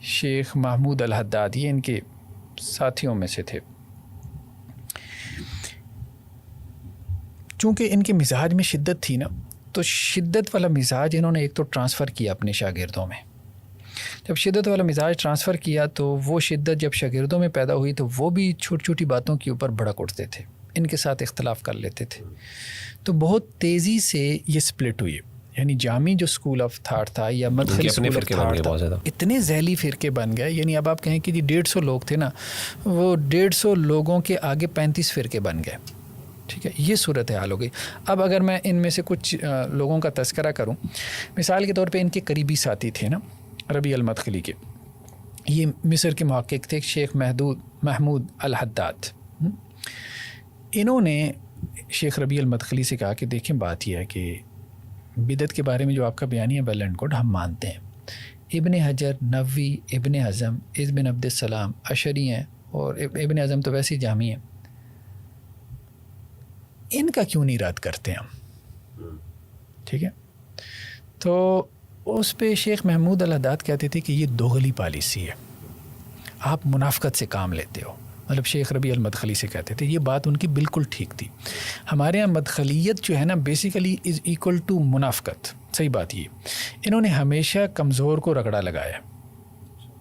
شیخ محمود الحداد، یہ ان کے ساتھیوں میں سے تھے. چونکہ ان کے مزاج میں شدت تھی نا، تو شدت والا مزاج انہوں نے ایک تو ٹرانسفر کیا اپنے شاگردوں میں. جب شدت والا مزاج ٹرانسفر کیا تو وہ شدت جب شاگردوں میں پیدا ہوئی تو وہ بھی چھوٹی چھوٹی باتوں کے اوپر بھڑک اٹھتے تھے، ان کے ساتھ اختلاف کر لیتے تھے. تو بہت تیزی سے یہ سپلٹ ہوئی. یعنی جامی جو اسکول آف تھاٹ تھا یا مدخلی اسکول آف تھاٹ تھا، اتنے ذیلی فرقے بن گئے. یعنی اب آپ کہیں کہ جی 150 لوگ تھے نا، وہ 150 لوگوں کے آگے 35 فرقے بن گئے. ٹھیک ہے، یہ صورت حال ہو گئی. اب اگر میں ان میں سے کچھ لوگوں کا تذکرہ کروں، مثال کے طور پہ ان کے قریبی ساتھی تھے نا ربیع المدخلی کے، یہ مصر کے محقق تھے شیخ محمود الحداد. انہوں نے شیخ ربیع المدخلی سے کہا کہ دیکھیں بات یہ ہے کہ بدعت کے بارے میں جو آپ کا بیان ہے ویل اینڈ گڈ، ہم مانتے ہیں. ابن حجر، نووی، ابن حزم، ابن عبد السلام اشعری ہیں، اور ابن حزم تو ویسے ہی جامی ہیں. ان کا کیوں نہیں رد کرتے ہم؟ ٹھیک ہے. تو اس پہ شیخ محمود الحداد کہتے تھے کہ یہ دوغلی پالیسی ہے، آپ منافقت سے کام لیتے ہو. مطلب شیخ ربیع المدخلی سے کہتے تھے. یہ بات ان کی بالکل ٹھیک تھی. ہمارے یہاں مدخلیت جو ہے نا بیسیکلی از ایکول ٹو منافقت. صحیح بات یہ، انہوں نے ہمیشہ کمزور کو رگڑا لگایا.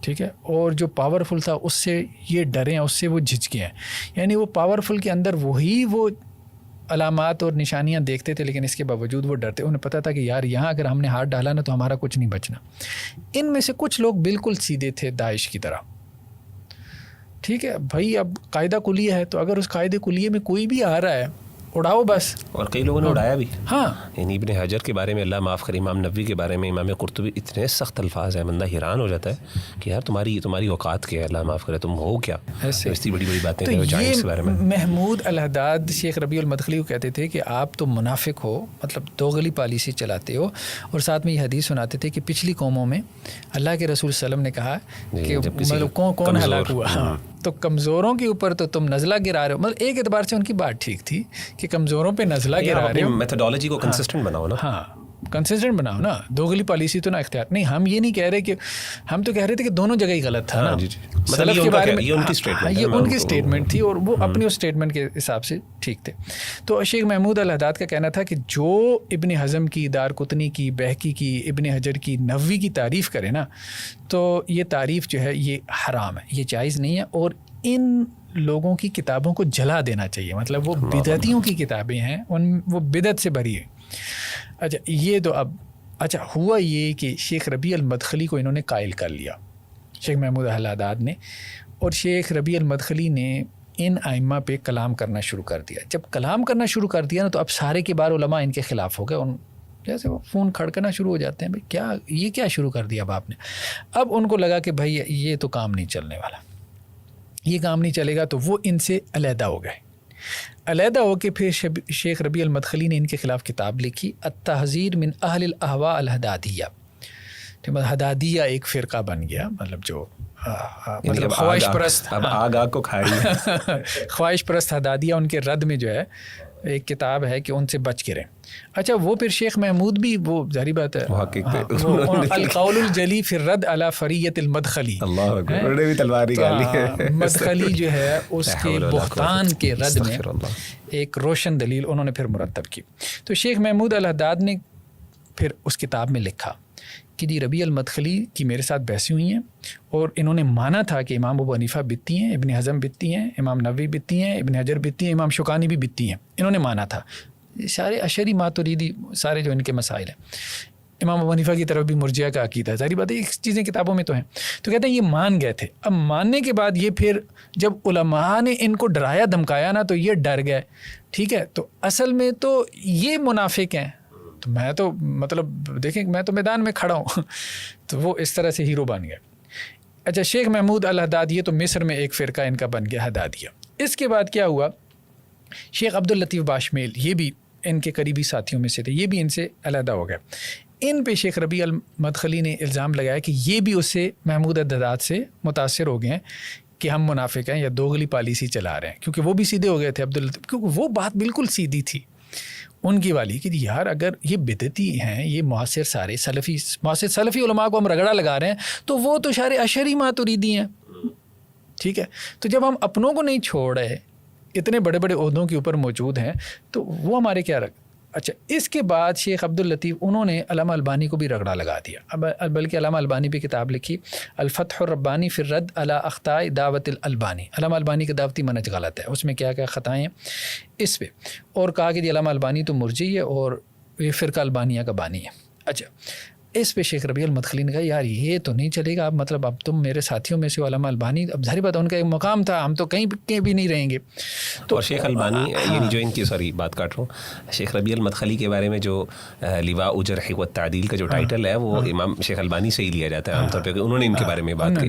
ٹھیک ہے، اور جو پاورفل تھا اس سے یہ ڈرے ہیں، اس سے وہ جھجکے ہیں. یعنی وہ پاورفل کے اندر وہی وہ علامات اور نشانیاں دیکھتے تھے، لیکن اس کے باوجود وہ ڈرتے. انہیں پتہ تھا کہ یار یہاں اگر ہم نے ہاتھ ڈالا نا تو ہمارا کچھ نہیں بچنا. ان میں سے کچھ لوگ بالکل سیدھے تھے داعش کی طرح. ٹھیک ہے بھائی، اب قاعدہ کلیہ ہے تو اگر اس قاعدے کلیہ میں کوئی بھی آ رہا ہے اڑاؤ بس. اور کئی لوگوں نے اڑایا بھی. ہاں، یعنی ابن حجر کے بارے میں اللہ معاف کرے، امام نووی کے بارے میں، امام قرطبی، اتنے سخت الفاظ ہیں، بندہ حیران ہو جاتا ہے کہ یار تمہاری اوقات کیا ہے، اللہ معاف کرے، تم ہو کیا ایسی بڑی بڑی باتیں تو کے بارے میں. محمود الحداد شیخ ربیع المدخلی کو کہتے تھے کہ آپ تو منافق ہو، مطلب دوغلی پالیسی چلاتے ہو. اور ساتھ میں یہ حدیث سناتے تھے کہ پچھلی قوموں میں اللہ کے رسول صلی اللہ علیہ وسلم نے کہا کہ مطلب کون ہلاک ہوا، تو کمزوروں کے اوپر تو تم نزلہ گرا رہے ہو. مطلب ایک اعتبار سے ان کی بات ٹھیک تھی کہ کمزوروں پہ نزلہ گرا رہے ہو. میتھڈالوجی کو کنسسٹنٹ بناؤ نا. ہاں، کنسسٹنٹ بناؤ نا، دوغلی پالیسی تو نہ اختیار نہیں. ہم یہ نہیں کہہ رہے کہ، ہم تو کہہ رہے تھے کہ دونوں جگہ ہی غلط تھا نا. سلف کے بارے میں یہ ان کی اسٹیٹمنٹ تھی اور وہ اپنی اس اسٹیٹمنٹ کے حساب سے ٹھیک تھے. تو شیخ محمود الحداد کا کہنا تھا کہ جو ابن حزم کی، دارقطنی کی، بہقی کی، ابن حجر کی، نووی کی تعریف کرے نا تو یہ تعریف جو ہے یہ حرام ہے، یہ جائز نہیں ہے. اور ان لوگوں کی کتابوں کو جلا دینا چاہیے. مطلب وہ بدعتیوں کی کتابیں ہیں، وہ بدعت سے بری ہے. اچھا یہ تو اب ہوا یہ کہ شیخ ربیع المدخلی کو انہوں نے قائل کر لیا، شیخ محمود الحداد نے. اور شیخ ربیع المدخلی نے ان ائمہ پہ کلام کرنا شروع کر دیا. جب کلام کرنا شروع کر دیا نا تو اب سارے کے بار علماء ان کے خلاف ہو گئے. جیسے وہ فون کھڑکنا شروع ہو جاتے ہیں، بھائی کیا شروع کر دیا اب آپ نے. اب ان کو لگا کہ بھائی یہ تو کام نہیں چلنے والا، یہ کام نہیں چلے گا. تو وہ ان سے علیحدہ ہو گئے. علیحدہ ہو کے پھر شیخ ربیع المدخلی نے ان کے خلاف کتاب لکھی، التحذیر من اہل الاہواء الحدادیہ. حدادیہ ایک فرقہ بن گیا، مطلب جو مطلب خواہش پرست، اب آگ کو کھا رہی ہے. خواہش پرست حدادیہ ان کے رد میں جو ہے ایک کتاب ہے کہ ان سے بچ کے رہیں. اچھا وہ پھر شیخ محمود بھی وہ ظاہری بات ہے القول الجلی فی الرد علی فریت المدخلی، مدخلی جو ہے اس کے بہتان کے رد میں ایک روشن دلیل انہوں نے پھر مرتب کی. تو شیخ محمود الحداد نے پھر اس کتاب میں لکھا کہ جی ربیع المدخلی کی میرے ساتھ بحثیں ہوئی ہیں اور انہوں نے مانا تھا کہ امام ابو حنیفہ بدعتی ہیں، ابن حزم بدعتی ہیں، امام نووی بدعتی ہیں، ابن حجر بدعتی ہیں، امام شوکانی بھی بدعتی ہیں. انہوں نے مانا تھا. سارے اشعری ماتریدی سارے جو ان کے مسائل ہیں، امام ابو حنیفہ کی طرف بھی مرجئہ کا عقیدہ ہے. ظاہری بات ہے یہ چیزیں کتابوں میں تو ہیں. تو کہتے ہیں یہ مان گئے تھے. اب ماننے کے بعد یہ پھر جب علماء نے ان کو ڈرایا دھمکایا نا تو یہ ڈر گئے. ٹھیک ہے، تو اصل میں تو یہ منافق ہیں. تو میں تو مطلب دیکھیں میں تو میدان میں کھڑا ہوں. تو وہ اس طرح سے ہیرو بن گئے. اچھا شیخ محمود الحداد یہ تو مصر میں ایک فرقہ ان کا بن گیا حدادیہ. اس کے بعد کیا ہوا، شیخ عبداللطیف باشمیل یہ بھی ان کے قریبی ساتھیوں میں سے تھے، یہ بھی ان سے علیحدہ ہو گئے. ان پہ شیخ ربیع المدخلی نے الزام لگایا کہ یہ بھی اس سے محمود الحداد سے متاثر ہو گئے ہیں کہ ہم منافق ہیں یا دوغلی پالیسی چلا رہے ہیں، کیونکہ وہ بھی سیدھے ہو گئے تھے عبداللطیف، کیونکہ وہ بات بالکل سیدھی تھی. ان کی والی کہ یار اگر یہ بدعتی ہیں، یہ معاصر سارے سلفی علماء کو ہم رگڑا لگا رہے ہیں، تو وہ تو شارع اشعری ماتریدی ہیں. ٹھیک ہے، تو جب ہم اپنوں کو نہیں چھوڑ رہے، اتنے بڑے بڑے عہدوں کے اوپر موجود ہیں، تو وہ ہمارے کیا اچھا. اس کے بعد شیخ عبداللطیف انہوں نے علامہ البانی کو بھی رگڑا لگا دیا، بلکہ علامہ البانی پہ کتاب لکھی الفتح الربانی فی الرد علی اخطاء دعوت الالبانی. علامہ البانی کا دعوتی منہج غلط ہے، اس میں کیا کیا خطائیں ہیں اس پہ، اور کہا کہ علامہ البانی تو مرجئی ہے اور یہ فرقہ البانیہ کا بانی ہے. اچھا، اس پہ شیخ ربیع المدخلی نے کہا یار یہ تو نہیں چلے گا، مطلب اب تم میرے ساتھیوں میں سے علامہ البانی، اب ظاہر بات ان کا ایک مقام تھا، ہم تو کہیں بھی نہیں رہیں گے. تو اور شیخ البانی یعنی جو ان کی بات کاٹ رہا ہوں، شیخ ربیع المدخلی کے بارے میں جو لواء جرح و تعدیل کا جو ٹائٹل ہے وہ امام شیخ البانی سے ہی لیا جاتا ہے عام طور پہ، انہوں نے ان کے بارے میں بات کی.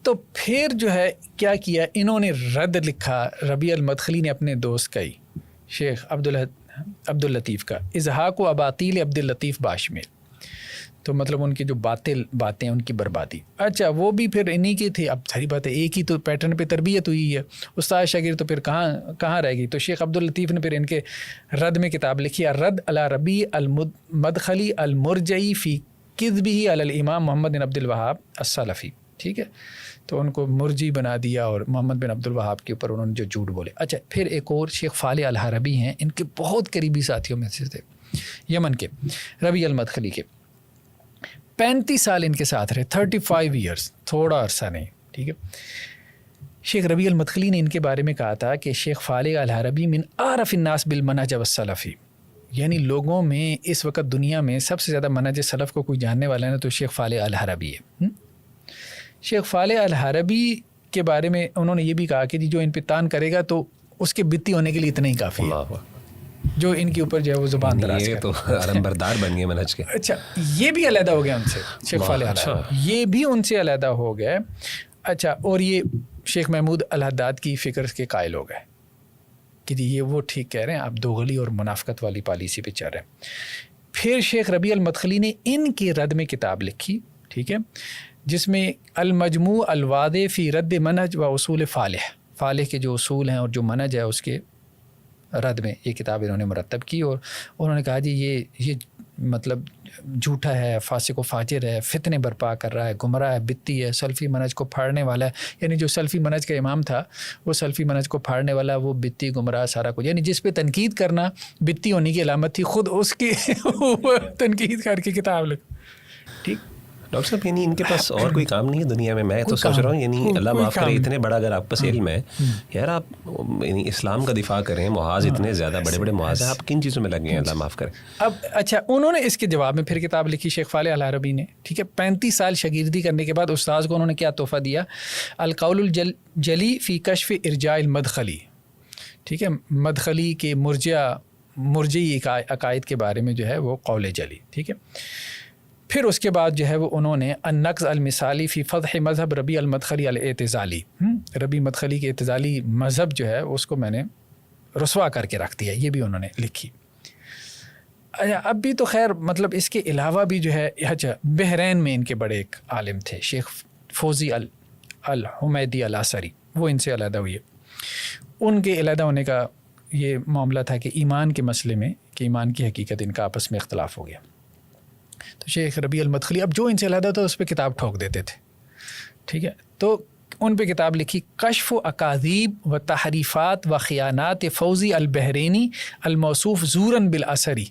تو پھر جو ہے کیا کیا انہوں نے رد لکھا ربیع المدخلی نے اپنے دوست کا ہی شیخ عبداللطیف کا، اضحاق و اباطیل عبداللطیف باشمیل. تو مطلب ان کی جو باتیں ان کی بربادی. اچھا، وہ بھی پھر انہی کی تھی. اب ساری بات ہے ایک ہی تو پیٹرن پہ تربیت ہوئی ہے، استاد شاگرد تو پھر کہاں رہ گئی. تو شیخ عبداللطیف نے پھر ان کے رد میں کتاب لکھی الرد علی ربیع المدخلی المرجئی فی کذبہ علی الامام محمد بن عبد الوہاب السلفی. ٹھیک ہے، تو ان کو مرجی بنا دیا اور محمد بن عبد الوہاب کے اوپر انہوں نے جو جھوٹ بولے. اچھا، پھر ایک اور شیخ فالح الحربی ہیں، ان کے بہت قریبی ساتھیوں میں سے تھے یمن کے، ربیع المدخلی کے. 35 سال ان کے ساتھ رہے، 35 ایئرس، تھوڑا عرصہ نہیں. ٹھیک ہے، شیخ ربیع المدخلی نے ان کے بارے میں کہا تھا کہ شیخ فالح الحربی من اعرف الناس بالمنہج والسلفی، یعنی لوگوں میں اس وقت دنیا میں سب سے زیادہ منہج سلف کو کوئی جاننے والا ہے تو شیخ فالح الحربی ہے. شیخ فالح الحربی کے بارے میں انہوں نے یہ بھی کہا کہ جو ان پہ تان کرے گا تو اس کے بتی ہونے کے لیے اتنا ہی کافی ہے، جو ان کے اوپر جو ہے وہ زبان دراز یہ تو علمبردار بن گئے منہج کے. اچھا، یہ بھی علیحدہ ہو گیا ان سے، شیخ فالح الحربی یہ بھی ان سے علیحدہ ہو گئے. اچھا، اور یہ شیخ محمود الحداد کی فکر کے قائل ہو گئے کہ یہ وہ ٹھیک کہہ رہے ہیں، آپ دوغلی اور منافقت والی پالیسی پہ چل رہے ہیں. پھر شیخ ربیع المدخلی نے ان کے رد میں کتاب لکھی، ٹھیک ہے، جس میں المجموع الواضح فی رد منہج و اصول فالح کے جو اصول ہیں اور جو منہج ہے اس کے رد میں یہ کتاب انہوں نے مرتب کی. اور انہوں نے کہا جی یہ مطلب جھوٹا ہے، فاسق و فاجر ہے، فتنے برپا کر رہا ہے، گمراہ ہے، بدتی ہے، سلفی منہج کو پھاڑنے والا ہے. یعنی جو سلفی منہج کا امام تھا وہ سلفی منہج کو پھاڑنے والا، وہ بدتی گمراہ سارا کچھ، یعنی جس پہ تنقید کرنا بدتی ہونے کی علامت تھی، خود اس کی تنقید کر کے کتاب لکھ. ٹھیک ڈاکٹر صاحب، یعنی ان کے پاس اور کوئی کام نہیں ہے دنیا میں. میں تو سوچ رہا ہوں یعنی اللہ معاف کرے، اتنے بڑا اگر آپ پاس علم ہے یار، آپ یعنی اسلام کا دفاع کریں، محاذ اتنے زیادہ بڑے بڑے محاذ ہیں، آپ کن چیزوں میں لگے ہیں؟ اللہ معاف کرے. اب اچھا، انہوں نے اس کے جواب میں پھر کتاب لکھی شیخ فالح الحربی نے. ٹھیک ہے، 35 سال شاگردی کرنے کے بعد استاذ کو انہوں نے کیا تحفہ دیا؟ القول الجلی فی کشف ارجاء المدخلی. ٹھیک ہے، مدخلی کے مرجئی عقائد کے بارے میں جو ہے وہ قول جلی. ٹھیک ہے، پھر اس کے بعد جو ہے وہ انہوں نے النقض المثالی فی فضح مذہب ربیع المدخلی الاعتزالی، ربیع مدخلی کے اعتزالی مذہب جو ہے اس کو میں نے رسوا کر کے رکھ دیا، یہ بھی انہوں نے لکھی. اب بھی تو خیر مطلب اس کے علاوہ بھی جو ہے، اچھا، بحرین میں ان کے بڑے ایک عالم تھے شیخ فوزی الحمیدی الاثری، وہ ان سے علیحدہ ہوئے. ان کے علیحدہ ہونے کا یہ معاملہ تھا کہ ایمان کے مسئلے میں، کہ ایمان کی حقیقت ان کا آپس میں اختلاف ہو گیا. تو شیخ ربیع المدخلی اب جو ان سے علیحدہ تھا اس پہ کتاب ٹھوک دیتے تھے. ٹھیک ہے، تو ان پہ کتاب لکھی کشف و اکاذیب و تحریفات و خیانات فوزی البحرینی الموصوف زوراً بالاثری.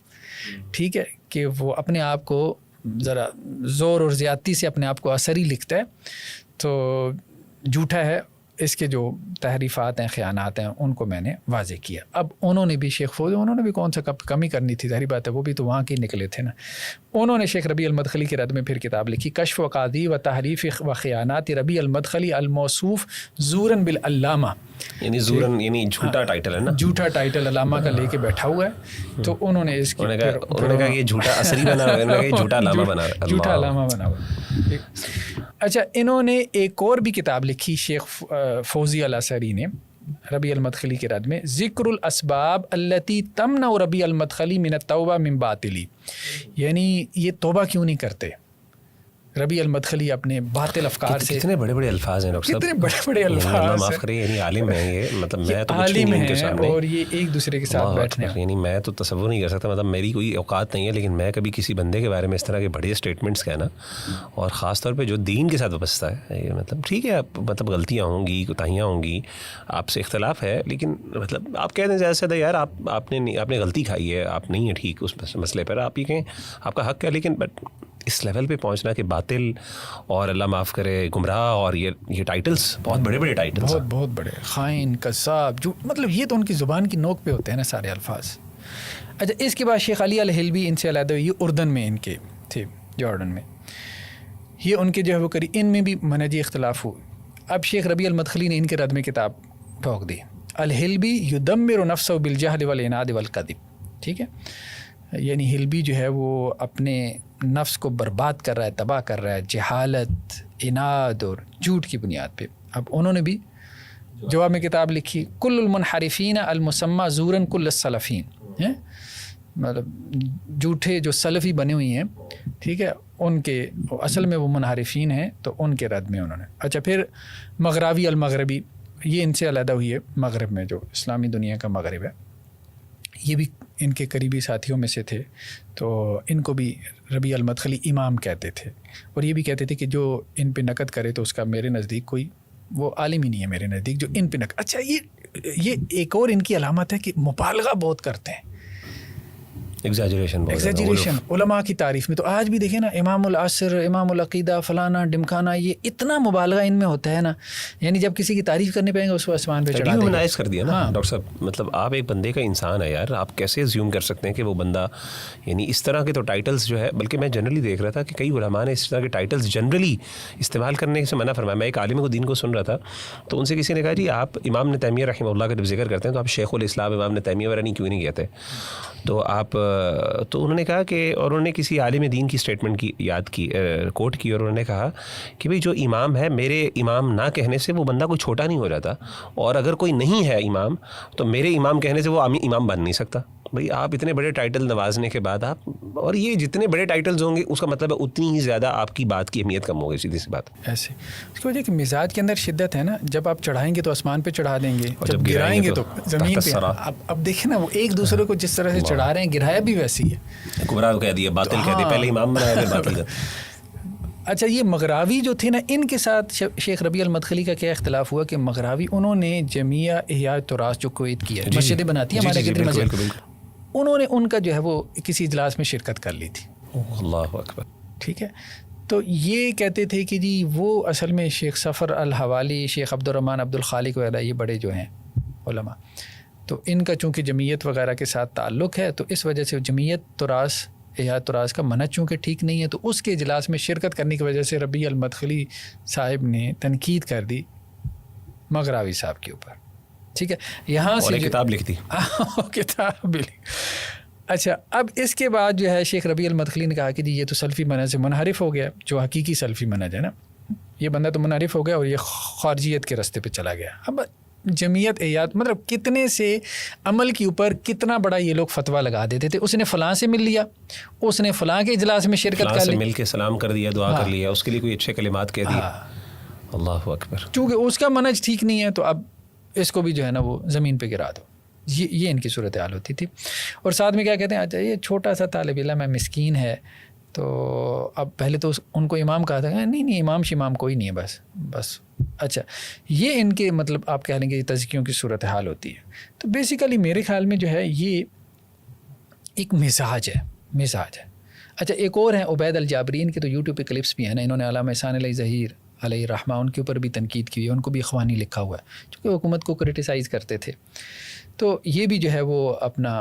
ٹھیک ہے، کہ وہ اپنے آپ کو ذرا زور اور زیادتی سے اپنے آپ کو اثری لکھتا ہے، تو جھوٹا ہے. اس کے جو تحریفات ہیں، خیانات ہیں، ان کو میں نے واضح کیا. اب انہوں نے بھی شیخ فوزی، انہوں نے بھی کون سا کمی کرنی تھی، ظاہری بات ہے وہ بھی تو وہاں کے نکلے تھے نا. انہوں نے شیخ ربیع المدخلی کے رد میں پھر کتاب لکھی کشف و اکاذیب و تحریف و خیانات ربیع المدخلی الموصوف زوراً بالعلامہ. یعنی زوراً یعنی جھوٹا ٹائٹل ہے نا، جھوٹا ٹائٹل علامہ کا لے کے بیٹھا ہوا ہے. تو انہوں نے اس انہوں نے کہا یہ جھوٹا اثری بنا ہوا ہے، انہوں نے کہا یہ جھوٹا علامہ بنا ہوا ہے، جھوٹا علامہ بنا ہوا ہے. اچھا، انہوں نے ایک اور بھی کتاب لکھی شیخ فوزی الاثری نے ربیع المدخلی کے رد میں، ذکر الاسباب التی تمنع ربیع المدخلی من التوبہ من باطلی. یعنی یہ توبہ کیوں نہیں کرتے ربیع المدخلی اپنے باطل افکار سے. کتنے بڑے بڑے الفاظ ہیں ڈاکٹر صاحب, کتنے بڑے بڑے الفاظ. معاف کریں, یعنی عالم ہیں یہ, مطلب میں تو عالم ہیں اور یہ ایک دوسرے کے ساتھ بیٹھنے, یعنی میں تو تصور نہیں کر سکتا, مطلب میری کوئی اوقات نہیں ہے, لیکن میں کبھی کسی بندے کے بارے میں اس طرح کے بڑے اسٹیٹمنٹس کہنا, اور خاص طور پہ جو دین کے ساتھ وابستہ ہے, یہ مطلب ٹھیک ہے مطلب غلطیاں ہوں گی, کوتاہیاں ہوں گی, آپ سے اختلاف ہے, لیکن مطلب آپ کہہ دیں زیادہ سے زیادہ یار آپ نے غلطی کھائی ہے, آپ نہیں ہیں ٹھیک اس مسئلے پر, آپ یہ کہیں آپ کا حق ہے, لیکن بٹ اس لیول پہ پہنچنا کہ باطل اور اللہ معاف کرے گمراہ, اور یہ ٹائٹلز بہت بڑے بڑے ٹائٹلز, بہت بڑے, خائن, قذاب, جو مطلب یہ تو ان کی زبان کی نوک پہ ہوتے ہیں نا سارے الفاظ. اچھا, اس کے بعد شیخ علی الحلبی ان سے علیحدہ, یہ اردن میں ان کے تھے, جارڈن میں, یہ ان کے جو ہے وہ کری, ان میں بھی منہجی اختلاف ہوئے. اب شیخ ربیع المدخلی نے ان کے رد میں کتاب ٹھوک دی, الحلبی یدمر نفسہ بالجہل والعناد والکذب. ٹھیک ہے, یعنی ہلبی جو ہے وہ اپنے نفس کو برباد کر رہا ہے, تباہ کر رہا ہے, جہالت, عناد اور جھوٹ کی بنیاد پہ. اب انہوں نے بھی جواب میں کتاب لکھی, کل المنحرفین المسمى زورا کل السلفین, مطلب جھوٹے جو سلفی بنے ہوئی ہیں, ٹھیک ہے, ان کے اصل میں وہ منحرفین ہیں, تو ان کے رد میں انہوں نے. اچھا, پھر مغراوی المغربی, یہ ان سے علیحدہ ہوئی ہے, مغرب میں جو اسلامی دنیا کا مغرب ہے, یہ بھی ان کے قریبی ساتھیوں میں سے تھے. تو ان کو بھی ربیع المدخلی امام کہتے تھے, اور یہ بھی کہتے تھے کہ جو ان پہ نقد کرے تو اس کا میرے نزدیک کوئی وہ عالم ہی نہیں ہے میرے نزدیک جو ان پہ نقد. اچھا, یہ ایک اور ان کی علامت ہے کہ مبالغہ بہت کرتے ہیں, ایگزیجریشن علماء کی تعریف میں. تو آج بھی دیکھیں نا, امام العصر, امام العقیدہ, فلانا ڈمکانا, یہ اتنا مبالغہ ان میں ہوتا ہے نا, یعنی جب کسی کی تعریف کرنے پہ آئیں گے اس کو آسمان پہ چڑھا دیں گے. کر دیا نا ڈاکٹر صاحب, مطلب آپ ایک بندے کا انسان ہے یار, آپ کیسے زیوم کر سکتے ہیں کہ وہ بندہ, یعنی اس طرح کے تو ٹائٹلز جو ہے, بلکہ میں جنرلی دیکھ رہا تھا کہ کئی علماء نے اس طرح کے ٹائٹلز جنرلی استعمال کرنے سے منع فرمایا. میں ایک عالم کو دین کو سن رہا تھا, تو ان سے کسی نے کہا جی آپ امام ابن تیمیہ رحمہ اللہ کا جب ذکر کرتے ہیں تو آپ شیخ الاسلام امام ابن تیمیہ وغیرہ کیوں نہیں کہتے, تو آپ, تو انہوں نے کہا کہ, اور انہوں نے کسی عالم دین کی اسٹیٹمنٹ کی یاد کی, کوٹ کی, اور انہوں نے کہا کہ بھئی جو امام ہے, میرے امام نہ کہنے سے وہ بندہ کوئی چھوٹا نہیں ہو جاتا, اور اگر کوئی نہیں ہے امام تو میرے امام کہنے سے وہ امام بن نہیں سکتا. بھئی آپ اتنے بڑے ٹائٹل نوازنے کے بعد آپ, اور یہ جتنے بڑے ٹائٹلز ہوں گے اس کا مطلب ہے اتنی ہی زیادہ آپ کی بات کی اہمیت کم ہوگی, سیدھی سی بات. ایسے اس کی وجہ کہ مزاج کے اندر شدت ہے نا, جب آپ چڑھائیں گے تو آسمان پہ چڑھا دیں گے, جب گرائیں گے تو زمین پہ. اب دیکھیں نا, وہ ایک دوسرے کو جس طرح سے چڑھا رہے ہیں, گرایا بھی ویسی ہے, گمراہ کہہ دیا, باطل کہہ دیا, پہلے امام بنایا پھر باطل. اچھا, یہ مغراوی جو تھے نا, ان کے ساتھ شیخ ربیع المدخلی کا کیا اختلاف ہوا کہ مغراوی انہوں نے جمیع احیاء التراث جو کویت کی ہے, مسجدیں بناتی ہیں ہمارے کتنی مسجد, انہوں نے ان کا جو ہے وہ کسی اجلاس میں شرکت کر لی تھی. اللہ اکبر. ٹھیک ہے, تو یہ کہتے تھے کہ جی وہ اصل میں شیخ صفر الحوالی, شیخ عبد الرحمن عبد الخالق وغیرہ, یہ بڑے جو ہیں علماء, تو ان کا چونکہ جمعیت وغیرہ کے ساتھ تعلق ہے, تو اس وجہ سے جمعیت تراث احیاء تراث کا منہج چونکہ ٹھیک نہیں ہے, تو اس کے اجلاس میں شرکت کرنے کی وجہ سے ربیع المدخلی صاحب نے تنقید کر دی مغراوی صاحب کے اوپر. ٹھیک ہے, یہاں سے کتاب لکھ دی, کتاب بھی. اچھا, اب اس کے بعد جو ہے شیخ ربیع المدخلی نے کہا کہ جی یہ تو سلفی منہج سے منحرف ہو گیا, جو حقیقی سلفی منہج ہے نا, یہ بندہ تو منحرف ہو گیا اور یہ خارجیت کے راستے پہ چلا گیا. اب جمعیت احیات مطلب کتنے سے عمل کے اوپر کتنا بڑا یہ لوگ فتویٰ لگا دیتے تھے, اس نے فلاں سے مل لیا, اس نے فلاں کے اجلاس میں شرکت کر لی, مل کے سلام کر دیا, دعا کر لیا, اس کے لیے کوئی اچھے کلمات کہہ دیا. اللہ اکبر. چونکہ اس کا منہج ٹھیک نہیں ہے, تو اب اس کو بھی جو ہے نا وہ زمین پہ گرا دو. یہ ان کی صورتحال ہوتی تھی. اور ساتھ میں کیا کہتے ہیں, اچھا یہ چھوٹا سا طالب علم ہے, مسکین ہے, تو اب پہلے تو ان کو امام کہا تھا, نہیں امام شمام کوئی نہیں ہے, بس. اچھا, یہ ان کے مطلب آپ کہہ لیں گے تزکیوں کی صورتحال ہوتی ہے. تو بیسیکلی میرے خیال میں جو ہے یہ ایک مزاج ہے. اچھا, ایک اور ہیں عبید الجابری, ان کے تو یوٹیوب پہ کلپس بھی ہیں نا, انہوں نے علامہ احسان علی ظہیر علیہ رحمہ ان کے اوپر بھی تنقید کی ہے, ان کو بھی اخوانی لکھا ہوا ہے, چونکہ حکومت کو کرٹیسائز کرتے تھے. تو یہ بھی جو ہے وہ اپنا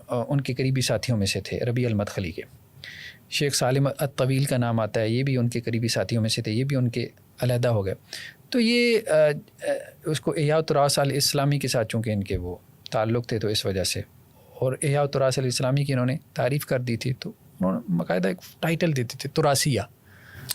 ان کے قریبی ساتھیوں میں سے تھے ربیع المدخلی کے. شیخ سالم الطویل کا نام آتا ہے, یہ بھی ان کے قریبی ساتھیوں میں سے تھے, یہ بھی ان کے علیحدہ ہو گئے. تو یہ اس کو احیاء التراث الاسلامی کے ساتھ چونکہ ان کے وہ تعلق تھے, تو اس وجہ سے, اور احیاء التراث الاسلامی کی انہوں نے تعریف کر دی تھی, تو انہوں نے باقاعدہ ایک ٹائٹل دیتے تھے تراثیہ.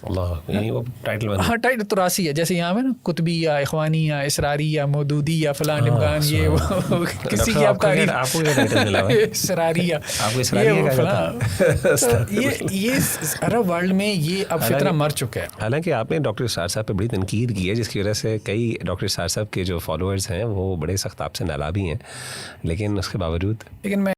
اللہ یعنی وہ ٹائٹل بن ہاں ٹائٹل تراسی ہے، جیسے یہاں میں نا قطبیہ، اخوانیہ، اسراریہ، مودودیہ، فلاں ڈمکان، یہ وہ کسی کی آپ تعریف، آپ کو کیا ٹائٹل ملا ہوا ہے؟ اسراریہ، آپ کو اسراریہ کا فلاں. یہ عرب ورلڈ میں یہ اب فطرہ مر چکا ہے. حالانکہ آپ نے ڈاکٹر اسرار صاحب پہ بڑی تنقید کی ہے، جس کی وجہ سے کئی ڈاکٹر اسرار صاحب کے جو فالوورز ہیں وہ بڑے سخت آپ سے نالا بھی ہیں، لیکن اس کے باوجود لیکن میں